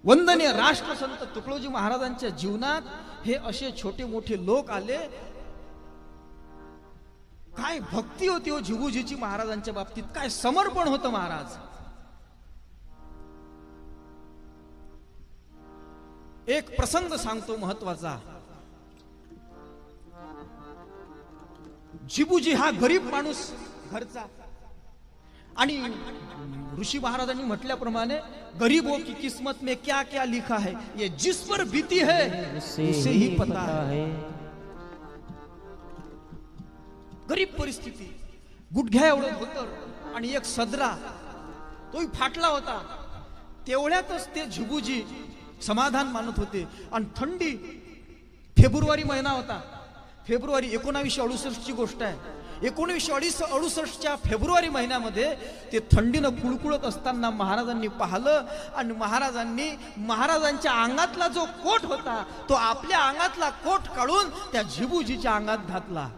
वंदनीय राष्ट्रसंत तुकडोजी महाराजांच्या जीवनात हे असे छोटे मोठे लोक आले। काय भक्ती होती हो जिबूजीची महाराजांच्या बाबतीत, काय समर्पण होतं महाराज। एक प्रसंग सांगतो महत्वाचा। जिबूजी हा गरीब माणूस घरचा, आणि ऋषी महाराजांनी म्हटल्याप्रमाणे गरीबों की किस्मत में क्या क्या लिखा है, ये जिस पर बीती है उसे ही पता है। गरीब परिस्थिती, गुडघ्या एवढं होतं आणि एक सदरा तोही फाटला होता। तेवढ्यातच ते जिबूजी समाधान मानत होते। आणि थंडी, फेब्रुवारी महिना होता, फेब्रुवारी 1968 ची गोष्ट आहे। 1968च्या फेब्रुवारी महिन्यामध्ये ते थंडीनं कुळकुळत असताना महाराजांनी पाहिलं आणि महाराजांनी महाराजांच्या अंगातला जो कोट होता तो आपल्या अंगातला कोट काढून त्या जिबूजीच्या अंगात घातला।